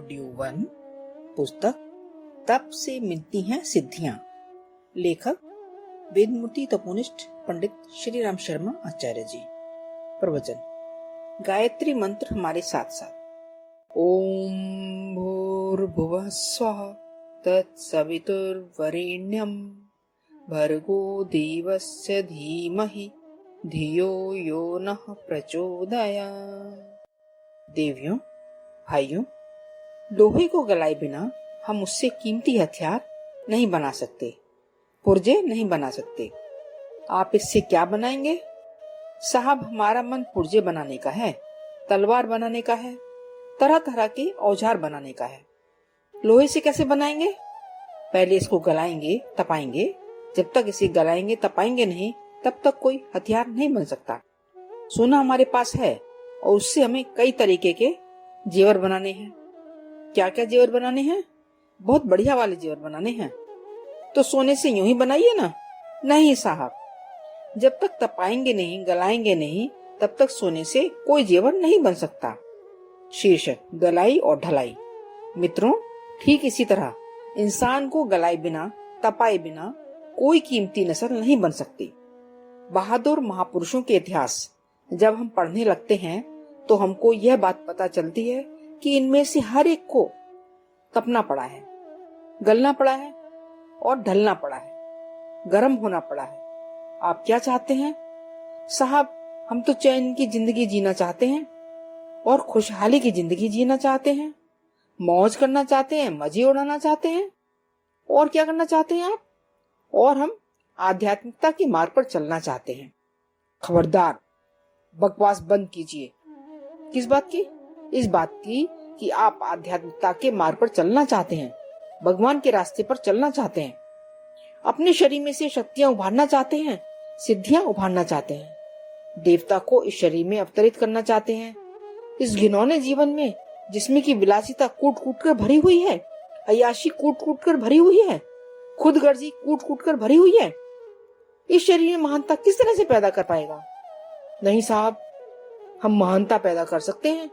Audio 1 पुस्तक तप से मिलती हैं सिद्धियां। लेखक वेदमूर्ति तपोनिष्ठ पंडित श्री राम शर्मा आचार्य जी। प्रवचन। गायत्री मंत्र हमारे साथ साथ। ओम भूर्भुवः स्वः तत्सवितुर्वरेण्यं भर्गो देवस्य धीमहि धियो यो नः प्रचोदयात्। देवियों, भाइयों, लोहे को गलाए बिना हम उससे कीमती हथियार नहीं बना सकते, पुर्जे नहीं बना सकते। आप इससे क्या बनाएंगे? साहब, हमारा मन पुर्जे बनाने का है, तलवार बनाने का है, तरह तरह के औजार बनाने का है। लोहे से कैसे बनाएंगे? पहले इसको गलाएंगे, तपाएंगे। जब तक इसे गलाएंगे तपाएंगे नहीं, तब तक कोई हथियार नहीं बन सकता। सोना हमारे पास है और उससे हमें कई तरीके के जेवर बनाने हैं। क्या क्या जेवर बनाने हैं? बहुत बढ़िया वाले जेवर बनाने हैं। तो सोने से यूं ही बनाइए ना। नहीं साहब, जब तक तपाएंगे नहीं, गलाएंगे नहीं, तब तक सोने से कोई जेवर नहीं बन सकता। शीर्षक: गलाई और ढलाई। मित्रों, ठीक इसी तरह इंसान को गलाए बिना, तपाए बिना कोई कीमती नस्ल नहीं बन सकती। बहादुर महापुरुषों के इतिहास जब हम पढ़ने लगते हैं तो हमको यह बात पता चलती है कि इनमें से हर एक को तपना पड़ा है, गलना पड़ा है और ढलना पड़ा है, गर्म होना पड़ा है। आप क्या चाहते हैं? साहब, हम तो चैन की जिंदगी जीना चाहते हैं और खुशहाली की जिंदगी जीना चाहते हैं, मौज करना चाहते हैं, मजे उड़ाना चाहते हैं। और क्या करना चाहते हैं आप? और हम आध्यात्मिकता के मार्ग पर चलना चाहते हैं। खबरदार, बकवास बंद कीजिए। किस बात की? इस बात की कि आप आध्यात्मिकता के मार्ग पर चलना चाहते हैं, भगवान के रास्ते पर चलना चाहते हैं, अपने शरीर में से शक्तियां उभारना चाहते हैं, सिद्धियां उभारना चाहते हैं, देवता को इस शरीर में अवतरित करना चाहते हैं। इस घिनौने जीवन में जिसमें की विलासिता कूट कूट कर भरी हुई है, अय्याशी कूट कूट कर भरी हुई है, खुदगर्जी कूट कूट कर भरी हुई है, इस शरीर में महानता किस तरह से पैदा कर पाएगा? नहीं साहब, हम महानता पैदा कर सकते हैं।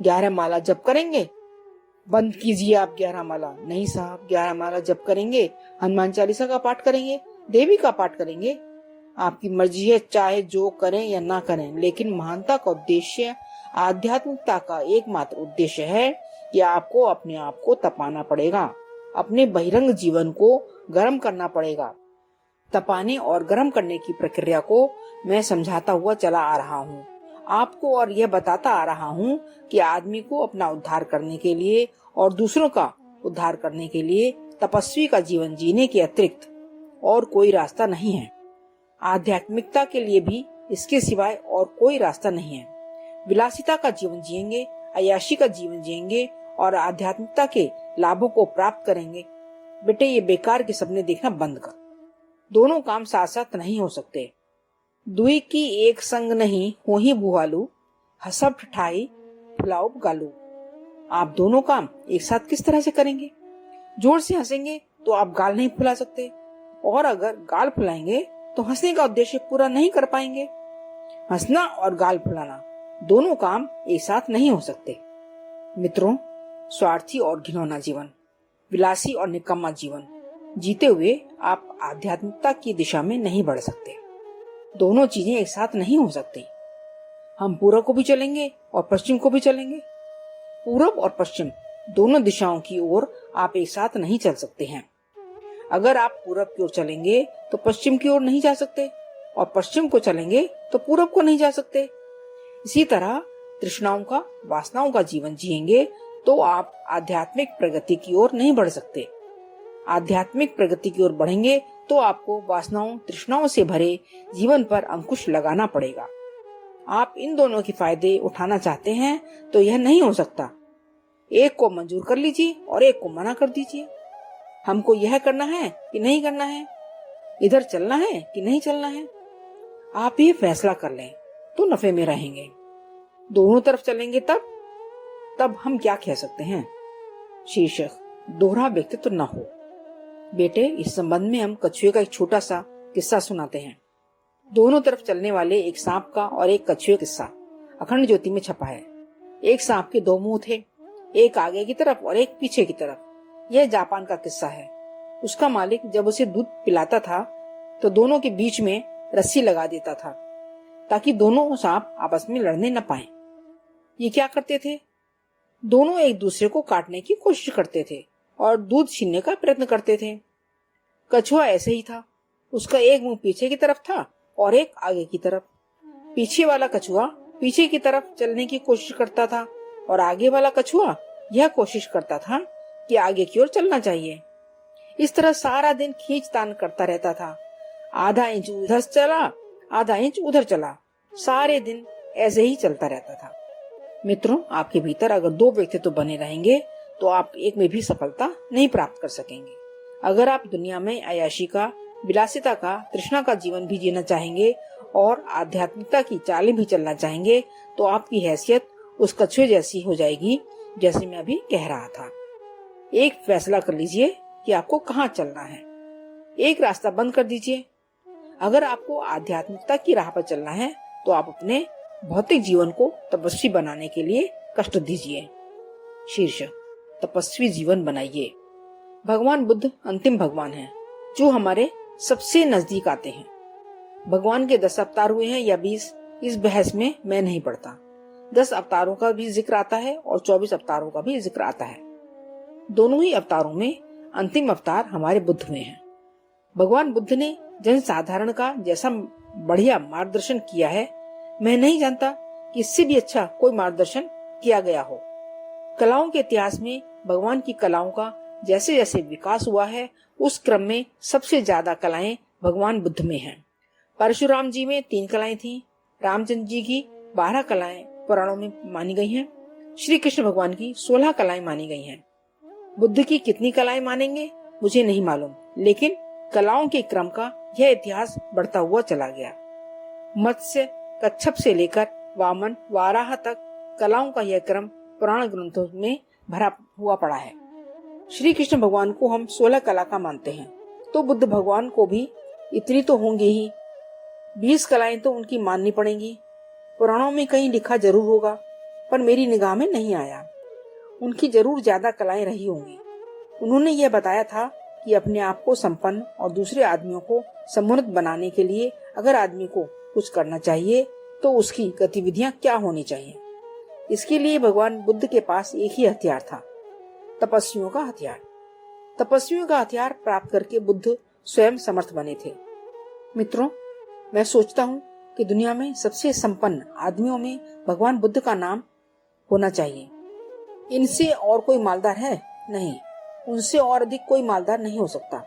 11 माला जप करेंगे। बंद कीजिए आप 11 माला। नहीं साहब, 11 माला जप करेंगे, हनुमान चालीसा का पाठ करेंगे, देवी का पाठ करेंगे। आपकी मर्जी है, चाहे जो करें या ना करें, लेकिन महानता का उद्देश्य, आध्यात्मिकता का एकमात्र उद्देश्य है कि आपको अपने आप को तपाना पड़ेगा, अपने बहिरंग जीवन को गर्म करना पड़ेगा। तपाने और गर्म करने की प्रक्रिया को मैं समझाता हुआ चला आ रहा हूँ आपको, और यह बताता आ रहा हूँ कि आदमी को अपना उद्धार करने के लिए और दूसरों का उद्धार करने के लिए तपस्वी का जीवन जीने के अतिरिक्त और कोई रास्ता नहीं है। आध्यात्मिकता के लिए भी इसके सिवाय और कोई रास्ता नहीं है। विलासिता का जीवन जिएंगे, अय्याशी का जीवन जिएंगे और आध्यात्मिकता के लाभों को प्राप्त करेंगे। बेटे, ये बेकार के सपने देखना बंद कर। दोनों काम साथ साथ नहीं हो सकते। दुई की एक संग नहीं हो ही बुहालू, हसब ठठाई फुलाओ गालू। आप दोनों काम एक साथ किस तरह से करेंगे? जोर से हंसेंगे तो आप गाल नहीं फुला सकते, और अगर गाल फुलाएंगे तो हंसने का उद्देश्य पूरा नहीं कर पाएंगे। हंसना और गाल फुलाना दोनों काम एक साथ नहीं हो सकते। मित्रों, स्वार्थी और घिनौना जीवन, विलासी और निकम्मा जीवन जीते हुए आप आध्यात्मिकता की दिशा में नहीं बढ़ सकते। दोनों चीजें एक साथ नहीं हो सकती। हम पूर्व को भी चलेंगे और पश्चिम को भी चलेंगे। पूर्व और पश्चिम दोनों दिशाओं की ओर आप एक साथ नहीं चल सकते हैं। अगर आप पूर्व की ओर चलेंगे तो पश्चिम की ओर नहीं जा सकते, और पश्चिम को चलेंगे तो पूर्व को नहीं जा सकते। इसी तरह तृष्णाओं का, वासनाओं का जीवन जिएंगे तो आप आध्यात्मिक प्रगति की ओर नहीं बढ़ सकते। आध्यात्मिक प्रगति की ओर बढ़ेंगे तो आपको वासनाओं, तृष्णाओं से भरे जीवन पर अंकुश लगाना पड़ेगा। आप इन दोनों के फायदे उठाना चाहते हैं तो यह नहीं हो सकता। एक को मंजूर कर लीजिए और एक को मना कर दीजिए। हमको यह करना है कि नहीं करना है, इधर चलना है कि नहीं चलना है, आप ये फैसला कर लें तो नफे में रहेंगे। दोनों तरफ चलेंगे तब हम क्या कह सकते हैं? शीर्षक: दोहरा व्यक्तित्व न हो। बेटे, इस संबंध में हम कछुए का एक छोटा सा किस्सा सुनाते हैं। दोनों तरफ चलने वाले एक सांप का और एक कछुए किस्सा अखंड ज्योति में छपा है। एक सांप के 2 मुंह थे। एक आगे की तरफ और एक पीछे की तरफ। यह जापान का किस्सा है। उसका मालिक जब उसे दूध पिलाता था तो दोनों के बीच में रस्सी लगा देता था ताकि दोनों सांप आपस में लड़ने न पाए। ये क्या करते थे? दोनों एक दूसरे को काटने की कोशिश करते थे और दूध छीनने का प्रयत्न करते थे। कछुआ ऐसे ही था। उसका एक मुंह पीछे की तरफ था और एक आगे की तरफ। पीछे वाला कछुआ पीछे की तरफ चलने की कोशिश करता था और आगे वाला कछुआ यह कोशिश करता था कि आगे की ओर चलना चाहिए। इस तरह सारा दिन खींचतान करता रहता था। आधा इंच उधर चला, आधा इंच उधर चला। सारे दिन ऐसे ही चलता रहता था। मित्रों, आपके भीतर अगर दो व्यक्तित्व बने रहेंगे तो आप एक में भी सफलता नहीं प्राप्त कर सकेंगे। अगर आप दुनिया में अय्याशी का, विलासिता का, तृष्णा का जीवन भी जीना चाहेंगे और आध्यात्मिकता की चालें भी चलना चाहेंगे तो आपकी हैसियत उस कछुए जैसी हो जाएगी जैसे मैं अभी कह रहा था। एक फैसला कर लीजिए कि आपको कहाँ चलना है। एक रास्ता बंद कर दीजिए। अगर आपको आध्यात्मिकता की राह पर चलना है तो आप अपने भौतिक जीवन को तपस्वी बनाने के लिए कष्ट दीजिए। शीर्षक: तपस्वी जीवन बनाइए। भगवान बुद्ध अंतिम भगवान हैं जो हमारे सबसे नजदीक आते हैं। भगवान के 10 अवतार हुए हैं या 20, इस बहस में मैं नहीं पड़ता। 10 अवतारों का भी जिक्र आता है और 24 अवतारों का भी जिक्र आता है। दोनों ही अवतारों में अंतिम अवतार हमारे बुद्ध हुए हैं। भगवान बुद्ध ने जन साधारण का जैसा बढ़िया मार्गदर्शन किया है, मैं नहीं जानता कि इससे भी अच्छा कोई मार्गदर्शन किया गया हो। कलाओं के इतिहास में भगवान की कलाओं का जैसे जैसे विकास हुआ है, उस क्रम में सबसे ज्यादा कलाएं भगवान बुद्ध में हैं। परशुराम जी में 3 कलाएं थीं। रामचंद्र जी की 12 कलाएं पुराणों में मानी गई हैं। श्री कृष्ण भगवान की 16 कलाएं मानी गई हैं। बुद्ध की कितनी कलाएं मानेंगे मुझे नहीं मालूम, लेकिन कलाओं के क्रम का यह इतिहास बढ़ता हुआ चला गया। मत्स्य, कच्छप से लेकर वामन, वाराह तक कलाओं का यह क्रम पुराण ग्रंथों में भरा हुआ पड़ा है। श्री कृष्ण भगवान को हम 16 कला का मानते हैं, तो बुद्ध भगवान को भी इतनी तो होंगी ही। 20 कलाएं तो उनकी माननी पड़ेंगी। पुराणों में कहीं लिखा जरूर होगा, पर मेरी निगाह में नहीं आया। उनकी जरूर ज्यादा कलाएं रही होंगी। उन्होंने यह बताया था कि अपने आप को संपन्न और दूसरे आदमियों को समुन्नत बनाने के लिए अगर आदमी को कुछ करना चाहिए तो उसकी गतिविधियां क्या होनी चाहिए। इसके लिए भगवान बुद्ध के पास एक ही हथियार था, तपस्वियों का हथियार। तपस्वियों का हथियार प्राप्त करके बुद्ध स्वयं समर्थ बने थे। मित्रों, मैं सोचता हूँ कि दुनिया में सबसे संपन्न आदमियों में भगवान बुद्ध का नाम होना चाहिए। इनसे और कोई मालदार है? नहीं, उनसे और अधिक कोई मालदार नहीं हो सकता।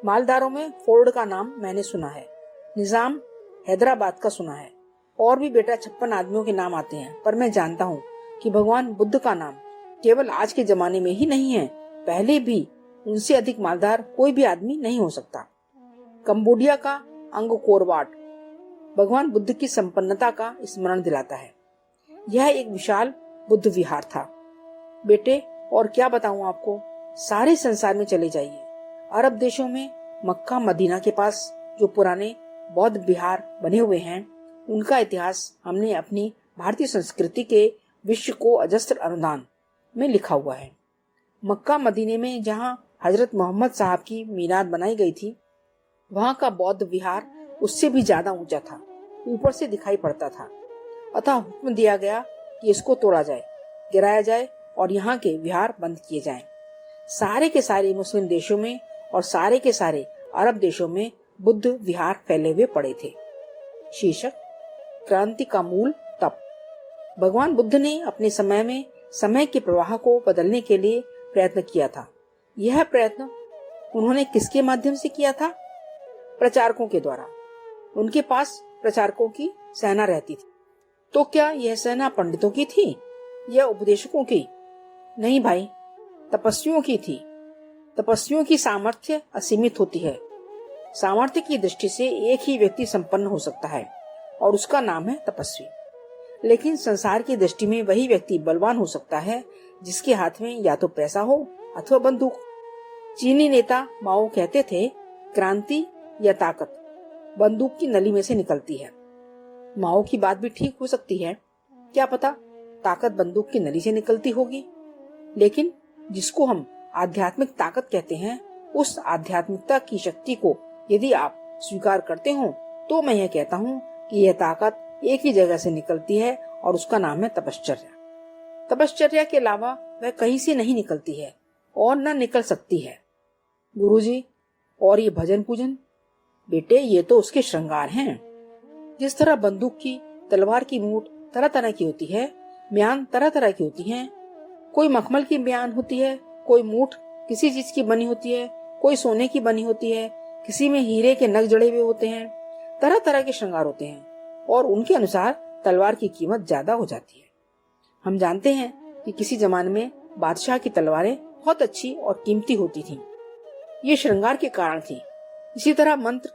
मालदारों में फोर्ड का नाम मैंने सुना है, निजाम हैदराबाद का सुना है, और भी बेटा 56 आदमियों के नाम आते हैं, पर मैं जानता हूँ कि भगवान बुद्ध का नाम केवल आज के जमाने में ही नहीं है, पहले भी उनसे अधिक मालदार कोई भी आदमी नहीं हो सकता। कंबोडिया का अंगकोर वाट भगवान बुद्ध की संपन्नता का स्मरण दिलाता है। यह एक विशाल बुद्ध विहार था। बेटे, और क्या बताऊं आपको, सारे संसार में चले जाइए। अरब देशों में मक्का मदीना के पास जो पुराने बौद्ध विहार बने हुए हैं, उनका इतिहास हमने अपनी भारतीय संस्कृति के विश्व को अजस्त्र अनुदान में लिखा हुआ है। मक्का मदीने में जहाँ हजरत मोहम्मद साहब की मीनार बनाई गई थी, वहाँ का बौद्ध विहार उससे भी ज्यादा ऊंचा था, ऊपर से दिखाई पड़ता था। अतः हुक्म दिया गया कि इसको तोड़ा जाए, गिराया जाए और यहाँ के विहार बंद किए जाएं। सारे के सारे मुस्लिम देशों में और सारे के सारे अरब देशों में बुद्ध विहार फैले हुए पड़े थे। शीर्षक: क्रांति का मूल तप। भगवान बुद्ध ने अपने समय में समय के प्रवाह को बदलने के लिए प्रयत्न किया था। यह प्रयत्न उन्होंने किसके माध्यम से किया था? प्रचारकों के द्वारा। उनके पास प्रचारकों की सेना रहती थी। तो क्या यह सेना पंडितों की थी या उपदेशकों की? नहीं भाई, तपस्वियों की थी। तपस्वियों की सामर्थ्य असीमित होती है। सामर्थ्य की दृष्टि से एक ही व्यक्ति संपन्न हो सकता है और उसका नाम है तपस्वी। लेकिन संसार की दृष्टि में वही व्यक्ति बलवान हो सकता है जिसके हाथ में या तो पैसा हो अथवा बंदूक। चीनी नेता माओ कहते थे, क्रांति या ताकत बंदूक की नली में से निकलती है। माओ की बात भी ठीक हो सकती है। क्या पता ताकत बंदूक की नली से निकलती होगी। लेकिन जिसको हम आध्यात्मिक ताकत कहते हैं, उस आध्यात्मिकता की शक्ति को यदि आप स्वीकार करते हो तो मैं यह कहता हूँ कि यह ताकत एक ही जगह से निकलती है और उसका नाम है तपश्चर्या। तपश्चर्या के अलावा वह कहीं से नहीं निकलती है और न निकल सकती है। गुरुजी, और ये भजन पूजन? बेटे, ये तो उसके श्रृंगार हैं। जिस तरह बंदूक की, तलवार की नोक तरह तरह की होती है, म्यान तरह तरह की होती हैं। कोई मखमल की म्यान होती है, कोई मूठ किसी चीज की बनी होती है, कोई सोने की बनी होती है, किसी में हीरे के नग जड़े हुए होते हैं। तरह तरह के श्रृंगार होते हैं और उनके अनुसार तलवार की कीमत ज्यादा हो जाती है। हम जानते हैं कि किसी जमाने में बादशाह की तलवारें बहुत अच्छी और कीमती होती थीं। ये श्रृंगार के कारण थी। इसी तरह मंत्र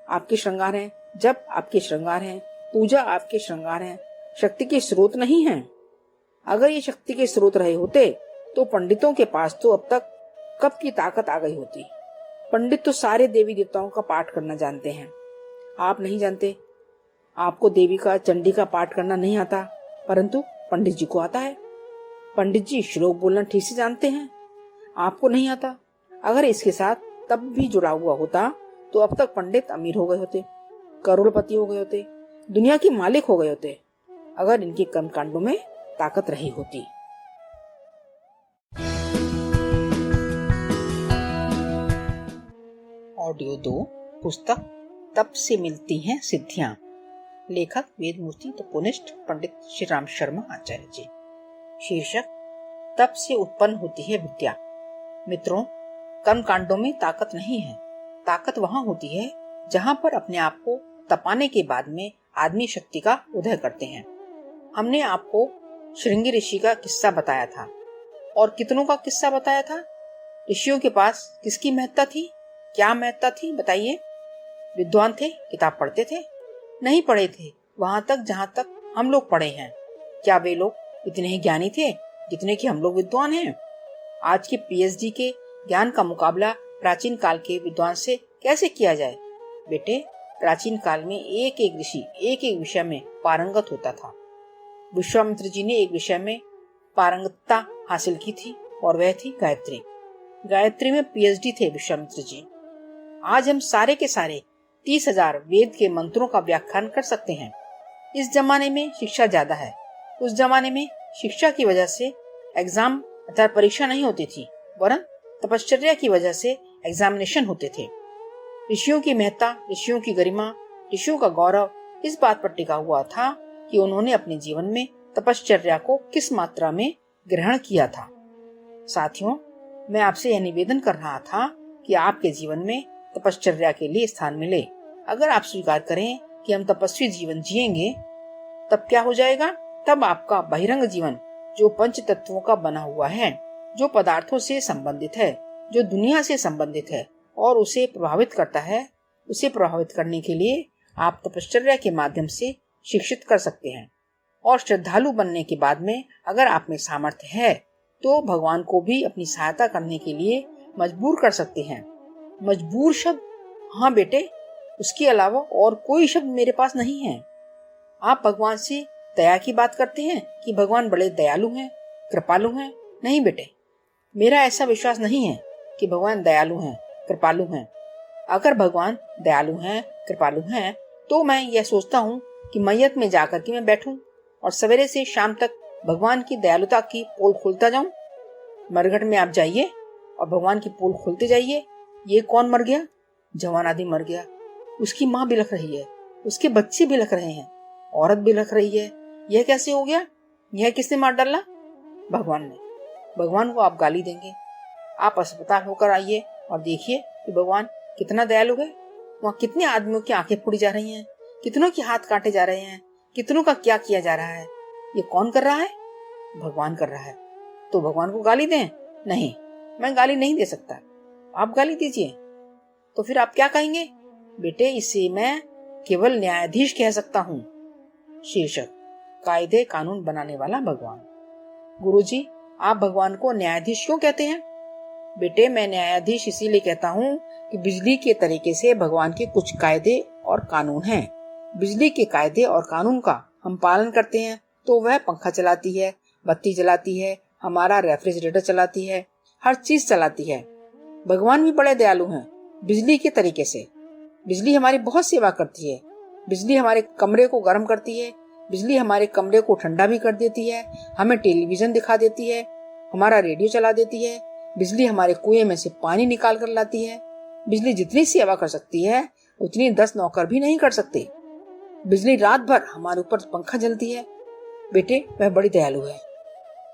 आपके श्रृंगार हैं, जप आपके श्रृंगार हैं, पूजा आपके श्रृंगार हैं, शक्ति के स्रोत नहीं हैं। अगर ये शक्ति के स्रोत रहे होते तो पंडितों के पास तो अब तक कब की ताकत आ गई होती। पंडित तो सारे देवी देवताओं का पाठ करना जानते हैं, आप नहीं जानते। आपको देवी का, चंडी का पाठ करना नहीं आता, परंतु पंडित जी को आता है। पंडित जी श्लोक बोलना ठीक से जानते हैं, आपको नहीं आता। अगर इसके साथ तब भी जुड़ा हुआ होता तो अब तक पंडित अमीर हो गए होते, करोड़पति हो गए होते, दुनिया के मालिक हो गए होते, अगर इनके कर्मकांडों में ताकत रही होती। ऑडियो 2 पुस्तक तप से मिलती हैं सिद्धियां। लेखक वेदमूर्ति तपोनिष्ठ पंडित श्री राम शर्मा आचार्य जी। शीर्षक तप से उत्पन्न होती है विद्या। मित्रों, कर्म कांडों में ताकत नहीं है। ताकत वहां होती है जहां पर अपने आप को तपाने के बाद में आदमी शक्ति का उदय करते हैं। हमने आपको श्रृंगी ऋषि का किस्सा बताया था, और कितनों का किस्सा बताया था। ऋषियों के पास किसकी महत्ता थी, क्या महत्ता थी, बताइए। विद्वान थे, किताब पढ़ते थे? नहीं पढ़े थे वहां तक जहां तक हम लोग पढ़े हैं। क्या वे लोग इतने ही ज्ञानी थे जितने कि हम लोग विद्वान हैं? आज के पीएचडी के ज्ञान का मुकाबला प्राचीन काल के विद्वान से कैसे किया जाए? बेटे, प्राचीन काल में एक एक ऋषि एक एक विषय में पारंगत होता था। विश्वामित्र जी ने एक विषय में पारंगतता हासिल की थी और वह थी गायत्री। गायत्री में पीएचडी थे विश्वामित्र जी। आज हम सारे के सारे 30,000 वेद के मंत्रों का व्याख्यान कर सकते हैं। इस जमाने में शिक्षा ज्यादा है। उस जमाने में शिक्षा की वजह से एग्जाम अर्थात परीक्षा नहीं होती थी, वरन तपश्चर्या की वजह से एग्जामिनेशन होते थे। ऋषियों की महत्ता, ऋषियों की गरिमा, ऋषियों का गौरव इस बात पर टिका हुआ था कि उन्होंने अपने जीवन में तपश्चर्या को किस मात्रा में ग्रहण किया था। साथियों, मैं आपसे यह निवेदन कर रहा था कि आपके जीवन में तपश्चर्या के लिए स्थान मिले। अगर आप स्वीकार करें कि हम तपस्वी जीवन जिएंगे, तब क्या हो जाएगा? तब आपका बहिरंग जीवन, जो पंच तत्वों का बना हुआ है, जो पदार्थों से संबंधित है, जो दुनिया से संबंधित है और उसे प्रभावित करता है, उसे प्रभावित करने के लिए आप तपश्चर्या के माध्यम से शिक्षित कर सकते हैं। और श्रद्धालु बनने के बाद में अगर आप में सामर्थ्य है तो भगवान को भी अपनी सहायता करने के लिए मजबूर कर सकते हैं। मजबूर शब्द? हाँ बेटे, उसके अलावा और कोई शब्द मेरे पास नहीं है। आप भगवान से दया की बात करते हैं कि भगवान बड़े दयालु हैं, कृपालु हैं। नहीं बेटे, मेरा ऐसा विश्वास नहीं है कि भगवान दयालु हैं, कृपालु हैं। अगर भगवान दयालु हैं, कृपालु हैं, तो मैं यह सोचता हूँ कि मैयत में जाकर के मैं बैठूं और सवेरे से शाम तक भगवान की दयालुता की पोल खोलता जाऊं। मरघट में आप जाइए और भगवान की पोल खोलते जाइए। ये कौन मर गया? जवान आदमी मर गया, उसकी माँ बिलख रही है, उसके बच्चे बिलख रहे हैं, औरत बिलख रही है। यह कैसे हो गया? यह किसने मार डाला? भगवान ने। भगवान को आप गाली देंगे? आप अस्पताल होकर आइए और देखिए कि भगवान कितना दयालु है। वहाँ कितने आदमियों की आंखें फोड़ी जा रही हैं, कितनों के हाथ काटे जा रहे हैं, कितनों का क्या किया जा रहा है। ये कौन कर रहा है? भगवान कर रहा है। तो भगवान को गाली दें? नहीं, मैं गाली नहीं दे सकता। आप गाली दीजिए। तो फिर आप क्या कहेंगे? बेटे, इसे मैं केवल न्यायाधीश कह सकता हूँ। शीर्षक कायदे कानून बनाने वाला भगवान। गुरुजी, आप भगवान को न्यायाधीश क्यों कहते हैं? बेटे, मैं न्यायाधीश इसीलिए कहता हूँ कि बिजली के तरीके से भगवान के कुछ कायदे और कानून हैं। बिजली के कायदे और कानून का हम पालन करते हैं तो वह पंखा चलाती है, बत्ती जलाती है, हमारा रेफ्रिजरेटर चलाती है, हर चीज चलाती है। भगवान भी बड़े दयालु हैं, बिजली के तरीके से। बिजली हमारी बहुत सेवा करती है। बिजली हमारे कमरे को गर्म करती है, बिजली हमारे कमरे को ठंडा भी कर देती है, हमें टेलीविजन दिखा देती है, हमारा रेडियो चला देती है। बिजली हमारे कुएं में से पानी निकाल कर लाती है। बिजली जितनी सेवा कर सकती है उतनी 10 नौकर भी नहीं कर सकते। बिजली रात भर हमारे ऊपर पंखा जलती है। बेटे, वह बड़ी दयालु है।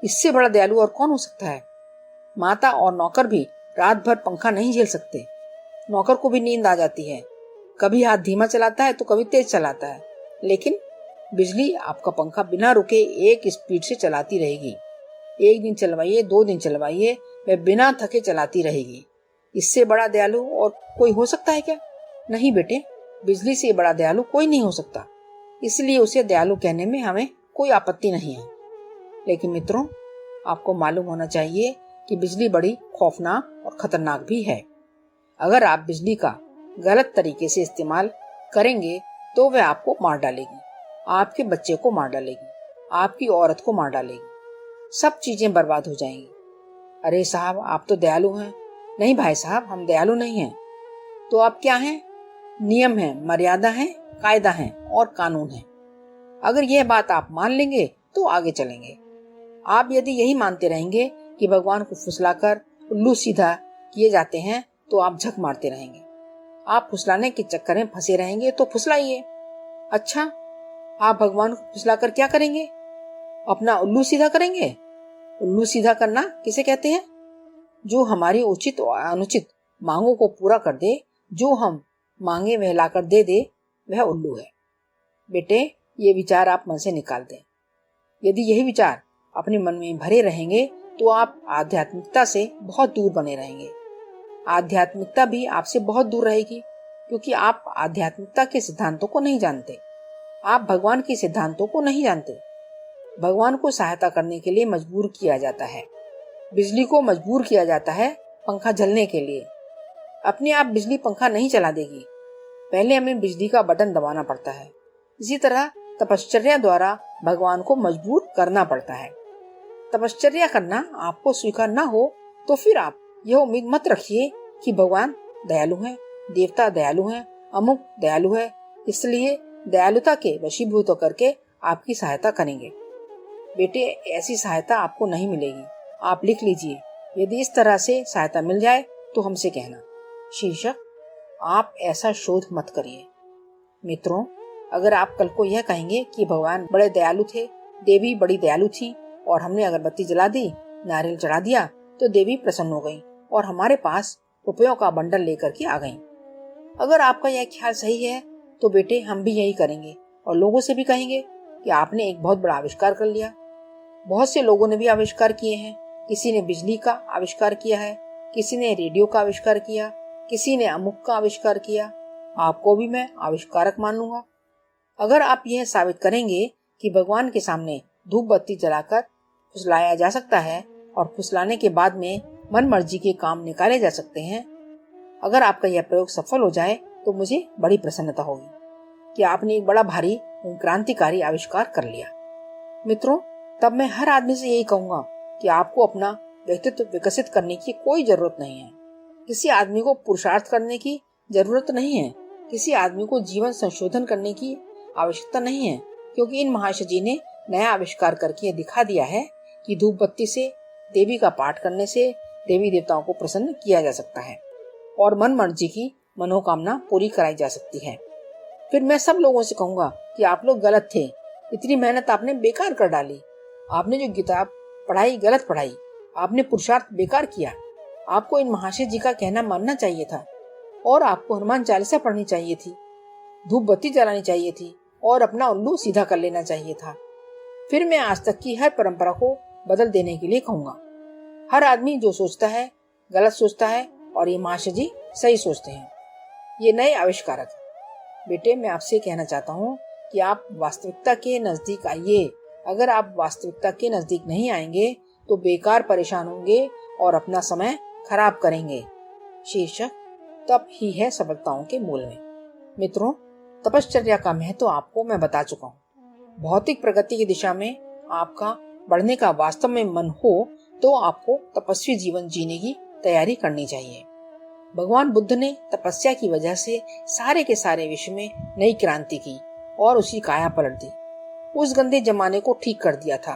इससे बड़ा दयालु और कौन हो सकता है? माता और नौकर भी रात भर पंखा नहीं झेल सकते। नौकर को भी नींद आ जाती है, कभी हाथ धीमा चलाता है तो कभी तेज चलाता है, लेकिन बिजली आपका पंखा बिना रुके एक स्पीड से चलाती रहेगी। 1 दिन चलवाइए, 2 दिन चलवाइए, वह बिना थके चलाती रहेगी। इससे बड़ा दयालु और कोई हो सकता है क्या? नहीं बेटे, बिजली से बड़ा दयालु कोई नहीं हो सकता। इसलिए उसे दयालु कहने में हमें कोई आपत्ति नहीं है। लेकिन मित्रों, आपको मालूम होना चाहिए कि बिजली बड़ी खौफनाक और खतरनाक भी है। अगर आप बिजली का गलत तरीके से इस्तेमाल करेंगे तो वह आपको मार डालेगी, आपके बच्चे को मार डालेगी, आपकी औरत को मार डालेगी, सब चीजें बर्बाद हो जाएंगी। अरे साहब, आप तो दयालु हैं। नहीं भाई साहब, हम दयालु नहीं हैं। तो आप क्या हैं? नियम है, मर्यादा है, कायदा है और कानून है। अगर यह बात आप मान लेंगे तो आगे चलेंगे। आप यदि यही मानते रहेंगे कि भगवान को फुसलाकर उल्लू सीधा किए जाते हैं तो आप झक मारते रहेंगे। आप फुसलाने के चक्कर में फंसे रहेंगे तो फुसलाइए। अच्छा, आप भगवान को फुसलाकर क्या करेंगे? अपना उल्लू सीधा करेंगे। उल्लू सीधा करना किसे कहते हैं? जो हमारी उचित और अनुचित मांगों को पूरा कर दे, जो हम मांगे वह लाकर दे दे, वह उल्लू है। बेटे, ये विचार आप मन से निकाल दें। यदि यही विचार अपने मन में भरे रहेंगे तो आप आध्यात्मिकता से बहुत दूर बने रहेंगे। आध्यात्मिकता भी आपसे बहुत दूर रहेगी, क्योंकि आप आध्यात्मिकता के सिद्धांतों को नहीं जानते। आप भगवान के सिद्धांतों को नहीं जानते। भगवान को सहायता करने के लिए मजबूर किया जाता है। बिजली को मजबूर किया जाता है पंखा झलने के लिए। अपने आप बिजली पंखा नहीं चला देगी, पहले हमें बिजली का बटन दबाना पड़ता है। इसी तरह तपश्चर्या द्वारा भगवान को मजबूर करना पड़ता है। तपश्चर्या करना आपको स्वीकार न हो तो फिर आप यह उम्मीद मत रखिए कि भगवान दयालु हैं, देवता दयालु हैं, अमुक दयालु है, इसलिए दयालुता के वशीभूत करके आपकी सहायता करेंगे। बेटे, ऐसी सहायता आपको नहीं मिलेगी। आप लिख लीजिए, यदि इस तरह से सहायता मिल जाए तो हमसे कहना। शीर्षक, आप ऐसा शोध मत करिए। मित्रों, अगर आप कल को यह कहेंगे कि भगवान बड़े दयालु थे, देवी बड़ी दयालु थी और हमने अगरबत्ती जला दी, नारियल चढ़ा दिया तो देवी प्रसन्न हो गई और हमारे पास रुपयों का बंडल लेकर के आ गई। अगर आपका यह ख्याल सही है तो बेटे, हम भी यही करेंगे और लोगों से भी कहेंगे कि आपने एक बहुत बड़ा आविष्कार कर लिया। बहुत से लोगों ने भी आविष्कार किए हैं। किसी ने बिजली का आविष्कार किया है, किसी ने रेडियो का आविष्कार किया, किसी ने अमुक का आविष्कार किया। आपको भी मैं आविष्कारक मान लूंगा। अगर आप यह साबित करेंगे कि भगवान के सामने धूप बत्ती जलाकर फुसलाया जा सकता है और फुसलाने के बाद में मन मर्जी के काम निकाले जा सकते हैं, अगर आपका यह प्रयोग सफल हो जाए तो मुझे बड़ी प्रसन्नता होगी कि आपने एक बड़ा भारी क्रांतिकारी आविष्कार कर लिया। मित्रों, तब मैं हर आदमी से यही कहूंगा कि आपको अपना व्यक्तित्व विकसित करने की कोई जरूरत नहीं है। किसी आदमी को पुरुषार्थ करने की जरूरत नहीं है। किसी आदमी को जीवन संशोधन करने की आवश्यकता नहीं है, क्योंकि इन महाशय जी ने नया आविष्कार करके दिखा दिया है कि धूप बत्ती से, देवी का पाठ करने से देवी देवताओं को प्रसन्न किया जा सकता है और मन मर्जी की मनोकामना पूरी कराई जा सकती है। फिर मैं सब लोगों से कहूंगा कि आप लोग गलत थे, इतनी मेहनत आपने बेकार कर डाली, आपने जो किताब पढ़ाई गलत पढ़ाई, आपने पुरुषार्थ बेकार किया। आपको इन महाशय जी का कहना मानना चाहिए था और आपको हनुमान चालीसा पढ़नी चाहिए थी, धूप बत्ती जलानी चाहिए थी और अपना उल्लू सीधा कर लेना चाहिए था। फिर मैं आज तक की हर परंपरा को बदल देने के लिए कहूंगा। हर आदमी जो सोचता है गलत सोचता है और ये महाशय जी सही सोचते हैं। ये नए आविष्कारक हैं। बेटे, मैं आपसे कहना चाहता हूँ कि आप वास्तविकता के नजदीक आइए। अगर आप वास्तविकता के नजदीक नहीं आएंगे तो बेकार परेशान होंगे और अपना समय खराब करेंगे। शीर्षक, तप ही है सफलताओं के मूल में। मित्रों, तपश्चर्या का महत्व आपको मैं बता चुका हूँ। भौतिक प्रगति की दिशा में आपका बढ़ने का वास्तव में मन हो तो आपको तपस्वी जीवन जीने की तैयारी करनी चाहिए। भगवान बुद्ध ने तपस्या की वजह से सारे के सारे विश्व में नई क्रांति की और उसकी काया पलट दी। उस गंदे जमाने को ठीक कर दिया था।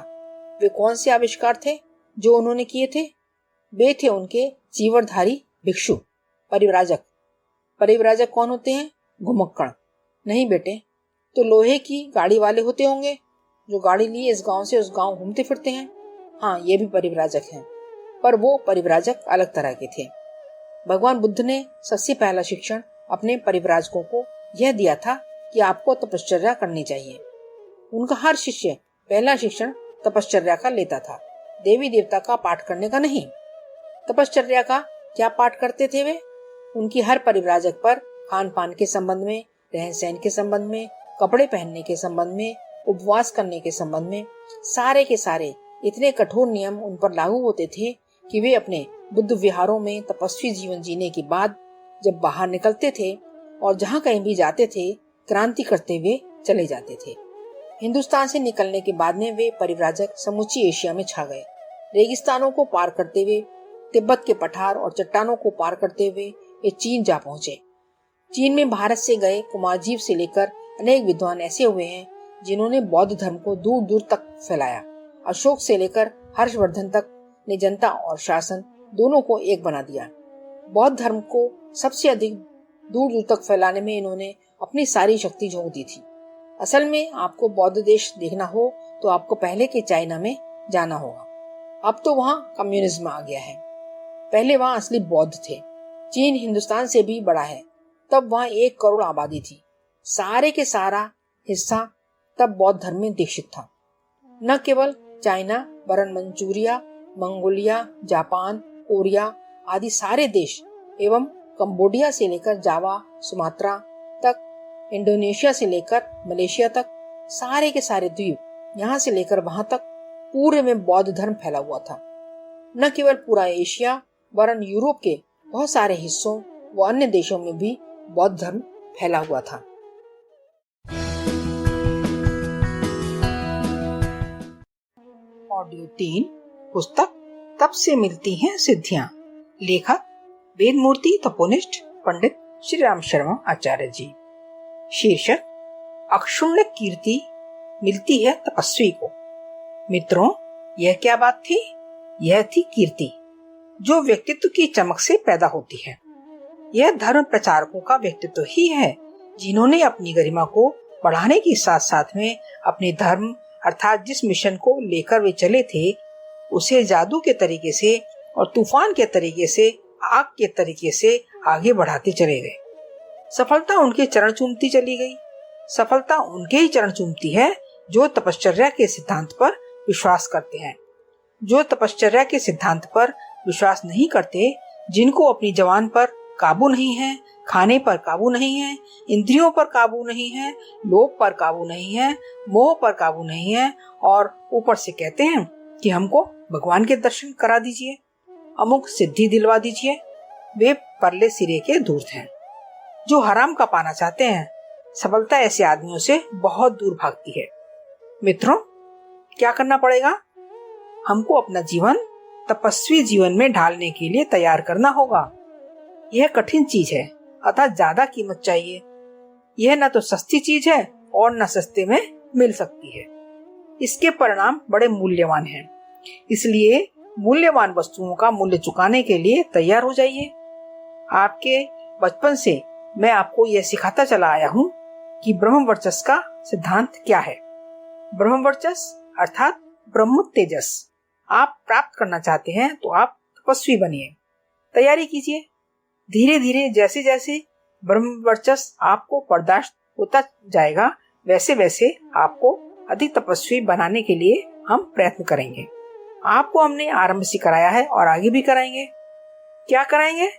वे कौन से आविष्कार थे जो उन्होंने किए थे? वे थे उनके चीवरधारी भिक्षु, परिव्राजक। परिव्राजक कौन होते हैं? घुमक्कड़। नहीं बेटे, तो लोहे की गाड़ी वाले होते होंगे जो गाड़ी लिए इस गांव से उस गांव घूमते फिरते हैं। हाँ, ये भी परिव्राजक हैं, पर वो परिव्राजक अलग तरह के थे। भगवान बुद्ध ने सबसे पहला शिक्षण अपने परिव्राजकों को यह दिया था कि आपको तपश्चर्या करनी चाहिए। उनका हर शिष्य पहला शिक्षण तपश्चर्या का लेता था, देवी देवता का पाठ करने का नहीं। तपश्चर्या का क्या पाठ करते थे वे? उनकी हर परिव्राजक पर खान पान के संबंध में, रहन सहन के संबंध में, कपड़े पहनने के संबंध में, उपवास करने के संबंध में सारे के सारे इतने कठोर नियम उन पर लागू होते थे कि वे अपने बुद्ध विहारों में तपस्वी जीवन जीने के बाद जब बाहर निकलते थे और जहाँ कहीं भी जाते थे, क्रांति करते हुए चले जाते थे। हिंदुस्तान से निकलने के बाद में वे परिव्राजक समूची एशिया में छा गए। रेगिस्तानों को पार करते हुए, तिब्बत के पठार और चट्टानों को पार करते हुए वे चीन जा पहुंचे। चीन में भारत से गए कुमारजीव से लेकर अनेक विद्वान ऐसे हुए हैं जिन्होंने बौद्ध धर्म को दूर दूर तक फैलाया। अशोक से लेकर हर्षवर्धन तक ने जनता और शासन दोनों को एक बना दिया। बौद्ध धर्म को सबसे अधिक दूर दूर तक फैलाने में इन्होंने अपनी सारी शक्ति झोंक दी थी। असल में आपको बौद्ध देश देखना हो तो आपको पहले के चाइना में जाना होगा। अब तो वहाँ कम्युनिज्म आ गया है, पहले वहाँ असली बौद्ध थे। चीन हिंदुस्तान से भी बड़ा है, तब वहाँ 1 करोड़ आबादी थी। सारे के सारा हिस्सा तब बौद्ध धर्म में दीक्षित था। न केवल चाइना वरन मंचूरिया, मंगोलिया, जापान, कोरिया आदि सारे देश एवं कंबोडिया से लेकर जावा, सुमात्रा तक, इंडोनेशिया से लेकर मलेशिया तक, सारे के सारे द्वीप, यहाँ से लेकर वहां तक पूरे में बौद्ध धर्म फैला हुआ था। न केवल पूरा एशिया वरन यूरोप के बहुत सारे हिस्सों व अन्य देशों में भी बौद्ध धर्म फैला हुआ था। ऑडियो 3 पुस्तक तप से मिलती हैं सिद्धियां। लेखक वेदमूर्ति तपोनिष्ठ पंडित श्री राम शर्मा आचार्य जी। शीर्षक अक्षुण्ण कीर्ति मिलती है तपस्वी को। मित्रों, यह क्या बात थी? यह थी कीर्ति, जो व्यक्तित्व की चमक से पैदा होती है। यह धर्म प्रचारकों का व्यक्तित्व ही है, जिन्होंने अपनी गरिमा को बढ़ाने के साथ साथ में अपने धर्म अर्थात जिस मिशन को लेकर वे चले थे उसे जादू के तरीके से और तूफान के तरीके से, आग के तरीके से आगे बढ़ाते चले गए। सफलता उनके चरण चूमती चली गई। सफलता उनके ही चरण चूमती है जो तपश्चर्या के सिद्धांत पर विश्वास करते हैं। जो तपश्चर्या के सिद्धांत पर विश्वास नहीं करते, जिनको अपनी जवान पर काबू नहीं है, खाने पर काबू नहीं है, इंद्रियों पर काबू नहीं है, लोभ पर काबू नहीं है, मोह पर काबू नहीं है और ऊपर से कहते हैं कि हमको भगवान के दर्शन करा दीजिए, अमुक सिद्धि दिलवा दीजिए, वे परले सिरे के धूर्त हैं। जो हराम का पाना चाहते हैं, सफलता ऐसे आदमियों से बहुत दूर भागती है। मित्रों, क्या करना पड़ेगा? हमको अपना जीवन तपस्वी जीवन में ढालने के लिए तैयार करना होगा। यह कठिन चीज है, अतः ज्यादा कीमत चाहिए। यह न तो सस्ती चीज है और न सस्ते में मिल सकती है। इसके परिणाम बड़े मूल्यवान हैं। इसलिए मूल्यवान वस्तुओं का मूल्य चुकाने के लिए तैयार हो जाइए। आपके बचपन से मैं आपको यह सिखाता चला आया हूँ कि ब्रह्म वर्चस्व का सिद्धांत क्या है। ब्रह्म वर्चस्व अर्थात ब्रह्म तेजस आप प्राप्त करना चाहते हैं तो आप तपस्वी बनिए, तैयारी कीजिए। धीरे धीरे जैसे जैसे ब्रह्म वर्चस्व आपको बर्दाश्त होता जाएगा, वैसे वैसे आपको अधिक तपस्वी बनाने के लिए हम प्रयत्न करेंगे। आपको हमने आरंभ से कराया है और आगे भी कराएंगे। क्या कराएंगे?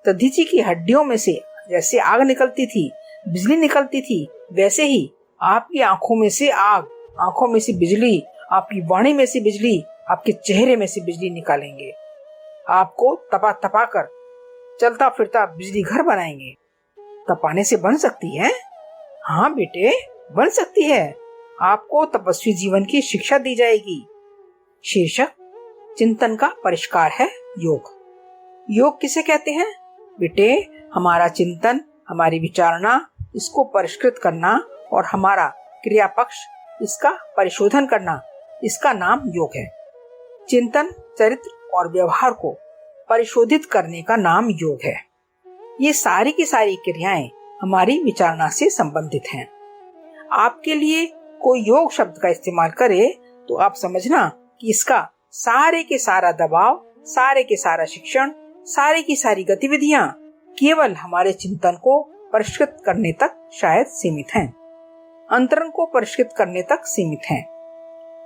दधीची की हड्डियों में से जैसे आग निकलती थी, बिजली निकलती थी, वैसे ही आपकी आंखों में से आग, आंखों में से बिजली, आपकी वाणी में से बिजली, आपके चेहरे में से बिजली निकालेंगे। आपको तपा तपा कर चलता फिरता बिजली घर बनाएंगे। तपाने से बन सकती है? हाँ बेटे, बन सकती है। आपको तपस्वी जीवन की शिक्षा दी जाएगी। शीर्षक चिंतन का परिष्कार है योग। योग किसे कहते हैं? बेटे, हमारा चिंतन, हमारी विचारणा, इसको परिष्कृत करना और हमारा क्रिया पक्ष, इसका परिशोधन करना, इसका नाम योग है। चिंतन, चरित्र और व्यवहार को परिशोधित करने का नाम योग है। ये सारी की सारी क्रियाएं हमारी विचारणा से संबंधित हैं। आपके लिए कोई योग शब्द का इस्तेमाल करे तो आप समझना कि इसका सारे के सारा दबाव, सारे के सारा शिक्षण, सारी की सारी गतिविधियां केवल हमारे चिंतन को परिष्कृत करने तक शायद सीमित हैं, अंतरंग को परिष्कृत करने तक सीमित हैं।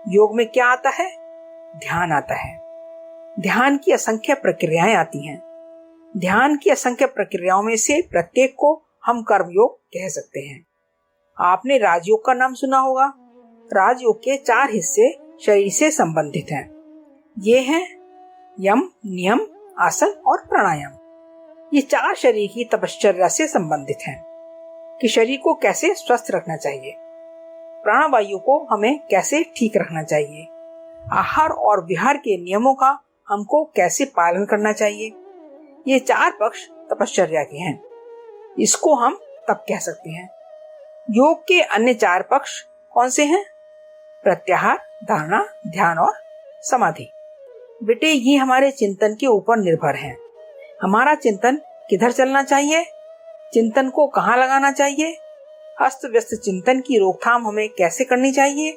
योग में क्या आता है? ध्यान आता है। ध्यान की असंख्य प्रक्रियाएं आती हैं। ध्यान की असंख्य प्रक्रियाओं में से प्रत्येक को हम कर्मयोग कह सकते हैं। आपने राजयोग का नाम सुना होगा। राजयोग के 4 हिस्से शरीर से संबंधित हैं। ये हैं यम, नियम, आसन और प्राणायाम। ये 4 शरीर की तपश्चर्या से संबंधित हैं कि शरीर को कैसे स्वस्थ रखना चाहिए, प्राणवायु को हमें कैसे ठीक रखना चाहिए, आहार और विहार के नियमों का हमको कैसे पालन करना चाहिए। ये 4 पक्ष तपश्चर्या के हैं। इसको हम तप कह सकते हैं। योग के अन्य 4 पक्ष कौन से हैं? प्रत्याहार, धारणा, ध्यान और समाधि। बेटे, ये हमारे चिंतन के ऊपर निर्भर हैं। हमारा चिंतन किधर चलना चाहिए, चिंतन को कहाँ लगाना चाहिए, अस्त व्यस्त चिंतन की रोकथाम हमें कैसे करनी चाहिए,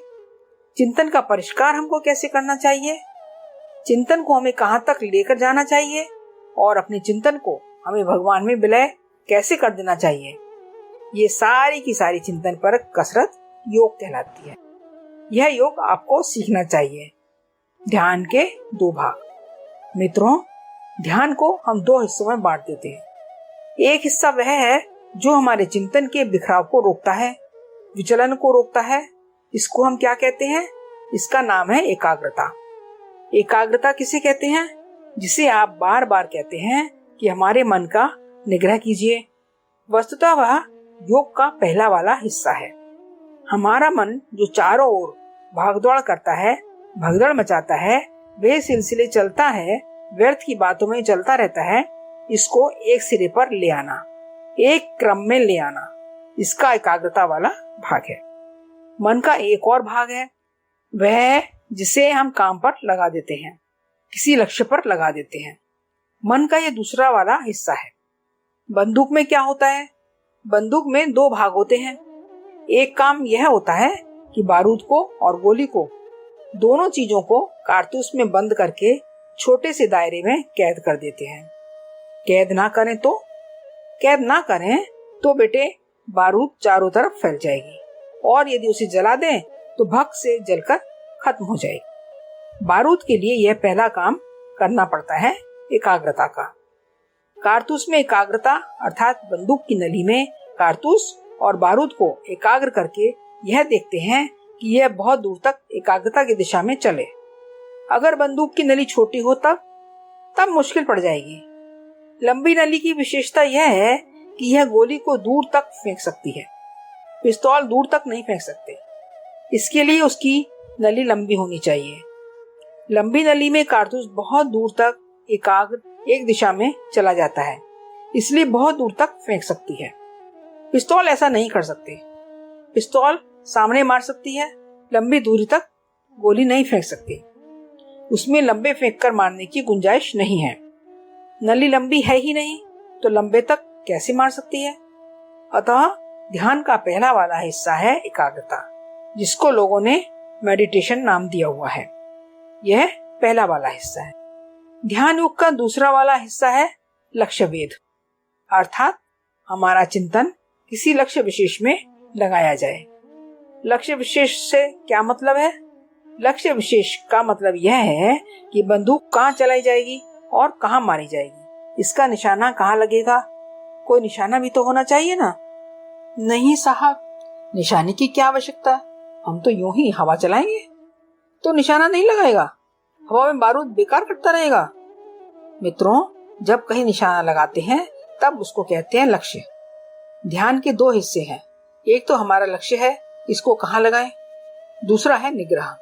चिंतन का परिष्कार हमको कैसे करना चाहिए, चिंतन को हमें कहाँ तक लेकर जाना चाहिए और अपने चिंतन को हमें भगवान में विलय कैसे कर देना चाहिए। ये सारी की सारी चिंतन पर कसरत योग कहलाती है। यह योग आपको सीखना चाहिए। ध्यान के 2 भाग। मित्रों, ध्यान को हम 2 हिस्सों में बांट देते हैं। एक हिस्सा वह है जो हमारे चिंतन के बिखराव को रोकता है, विचलन को रोकता है। इसको हम क्या कहते हैं? इसका नाम है एकाग्रता। एकाग्रता किसे कहते हैं? जिसे आप बार बार कहते हैं कि हमारे मन का निग्रह कीजिए। वस्तुतः वह योग का पहला वाला हिस्सा है। हमारा मन जो चारों ओर भागदौड़ करता है, भगदड़ मचाता है, वे सिलसिले चलता है, व्यर्थ की बातों में चलता रहता है, इसको एक सिरे पर ले आना, एक क्रम में ले आना, इसका एकाग्रता वाला भाग है। मन का एक और भाग है, वह है जिसे हम काम पर लगा देते हैं, किसी लक्ष्य पर लगा देते हैं। मन का यह दूसरा वाला हिस्सा है। बंदूक में क्या होता है? बंदूक में 2 भाग होते हैं। एक काम यह होता है कि बारूद को और गोली को, दोनों चीजों को कारतूस में बंद करके छोटे से दायरे में कैद कर देते हैं। कैद ना करें तो बेटे बारूद चारों तरफ फैल जाएगी और यदि उसे जला दें तो भक से जलकर खत्म हो जाएगी। बारूद के लिए यह पहला काम करना पड़ता है एकाग्रता का। कारतूस में एकाग्रता अर्थात बंदूक की नली में कारतूस और बारूद को एकाग्र करके यह देखते हैं कि यह बहुत दूर तक एकाग्रता की दिशा में चले। अगर बंदूक की नली छोटी हो तब मुश्किल पड़ जाएगी। लंबी नली की विशेषता यह है कि यह गोली को दूर तक फेंक सकती है। पिस्तौल दूर तक नहीं फेंक सकते। इसके लिए उसकी नली लंबी होनी चाहिए। लंबी नली में कारतूस बहुत दूर तक एकाग्र एक दिशा में चला जाता है, इसलिए बहुत दूर तक फेंक सकती है। पिस्तौल ऐसा नहीं कर सकती। पिस्तौल सामने मार सकती है, लंबी दूरी तक गोली नहीं फेंक सकती। उसमें लंबे फेंक कर मारने की गुंजाइश नहीं है। नली लंबी है ही नहीं तो लंबे तक कैसे मार सकती है? अतः ध्यान का पहला वाला हिस्सा है एकाग्रता, जिसको लोगों ने मेडिटेशन नाम दिया हुआ है। यह पहला वाला हिस्सा है। ध्यान योग का दूसरा वाला हिस्सा है लक्ष्य वेध, अर्थात हमारा चिंतन किसी लक्ष्य विशेष में लगाया जाए। लक्ष्य विशेष से क्या मतलब है? लक्ष्य विशेष का मतलब यह है कि बंदूक कहाँ चलाई जाएगी और कहाँ मारी जाएगी, इसका निशाना कहाँ लगेगा। कोई निशाना भी तो होना चाहिए ना। नहीं साहब, निशाने की क्या आवश्यकता, हम तो यूं ही हवा चलाएंगे तो निशाना नहीं लगाएगा, हवा में बारूद बेकार कटता रहेगा। मित्रों, जब कहीं निशाना लगाते हैं तब उसको कहते हैं लक्ष्य। ध्यान के 2 हिस्से हैं। एक तो हमारा लक्ष्य है, इसको कहाँ लगाएं। दूसरा है निग्रह।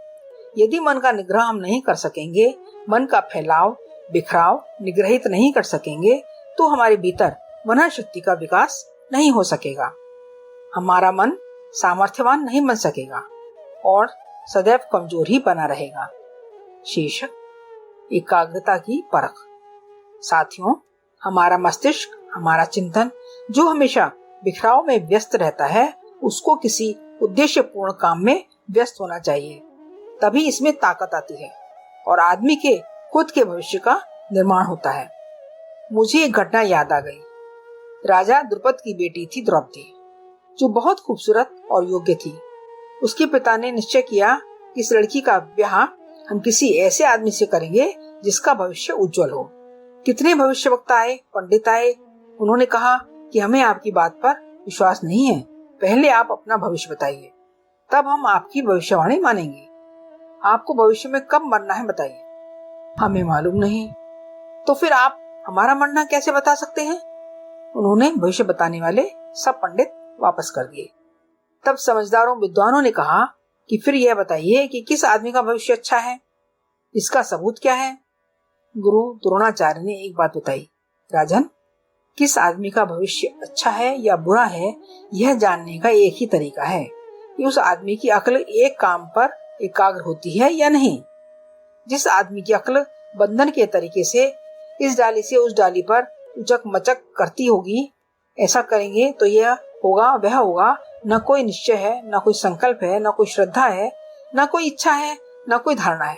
यदि मन का निग्रह हम नहीं कर सकेंगे, मन का फैलाव बिखराव निग्रहित नहीं कर सकेंगे, तो हमारे भीतर मन शक्ति का विकास नहीं हो सकेगा। हमारा मन सामर्थ्यवान नहीं बन सकेगा और सदैव कमजोर ही बना रहेगा। शीर्षक: एकाग्रता की परख। साथियों, हमारा मस्तिष्क, हमारा चिंतन जो हमेशा बिखराव में व्यस्त रहता है, उसको किसी उद्देश्यपूर्ण काम में व्यस्त होना चाहिए, तभी इसमें ताकत आती है और आदमी के खुद के भविष्य का निर्माण होता है। मुझे एक घटना याद आ गई। राजा द्रुपद की बेटी थी द्रौपदी, जो बहुत खूबसूरत और योग्य थी। उसके पिता ने निश्चय किया कि इस लड़की का ब्याह हम किसी ऐसे आदमी से करेंगे जिसका भविष्य उज्जवल हो। कितने भविष्यवक्ता आए, पंडित आए, उन्होंने कहा कि हमें आपकी बात पर विश्वास नहीं है, पहले आप अपना भविष्य बताइए, तब हम आपकी भविष्यवाणी मानेंगे। आपको भविष्य में कब मरना है बताइए। हमें मालूम नहीं। तो फिर आप हमारा मरना कैसे बता सकते हैं? उन्होंने भविष्य बताने वाले सब पंडित वापस कर दिए। तब समझदारों विद्वानों ने कहा कि फिर यह बताइए कि किस आदमी का भविष्य अच्छा है, इसका सबूत क्या है? गुरु द्रोणाचार्य ने एक बात बताई, राजन, किस आदमी का भविष्य अच्छा है या बुरा है, यह जानने का एक ही तरीका है कि उस आदमी की अक्ल एक काम पर एकाग्र होती है या नहीं। जिस आदमी की अक्ल बंधन के तरीके से इस डाली से उस डाली पर उचक मचक करती होगी, ऐसा करेंगे तो यह होगा वह होगा, न कोई निश्चय है, न कोई संकल्प है, न कोई श्रद्धा है, न कोई इच्छा है, न कोई धारणा है।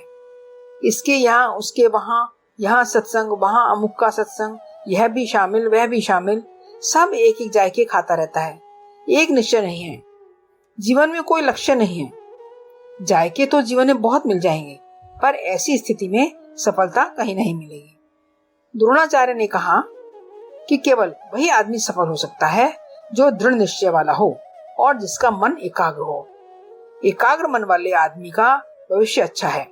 इसके यहाँ उसके वहां, यहाँ सत्संग वहां अमुक का सत्संग, यह भी शामिल वह भी शामिल, सब एक एक जायके खाता रहता है। एक निश्चय नहीं है, जीवन में कोई लक्ष्य नहीं है। जायके तो जीवन में बहुत मिल जाएंगे, पर ऐसी स्थिति में सफलता कहीं नहीं मिलेगी। द्रोणाचार्य ने कहा कि केवल वही आदमी सफल हो सकता है जो दृढ़ निश्चय वाला हो और जिसका मन एकाग्र हो। एकाग्र मन वाले आदमी का भविष्य अच्छा है,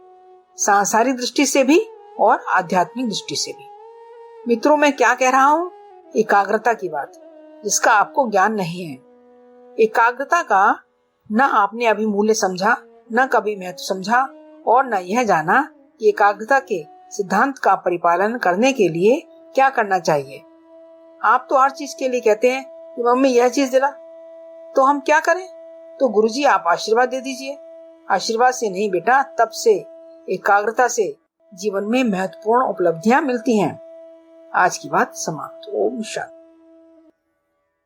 सांसारिक दृष्टि से भी और आध्यात्मिक दृष्टि से भी। मित्रों, मैं क्या कह रहा हूँ? एकाग्रता की बात, जिसका आपको ज्ञान नहीं है। एकाग्रता का न आपने अभी मूल्य समझा, न कभी महत्व समझा, और न यह जाना कि एकाग्रता के सिद्धांत का परिपालन करने के लिए क्या करना चाहिए। आप तो हर चीज के लिए कहते हैं कि मम्मी यह चीज दिला, तो हम क्या करें? तो गुरुजी आप आशीर्वाद दे दीजिए। आशीर्वाद से नहीं बेटा, तब से, एकाग्रता से जीवन में महत्वपूर्ण उपलब्धियां मिलती हैं। आज की बात समाप्त। ओम शांति।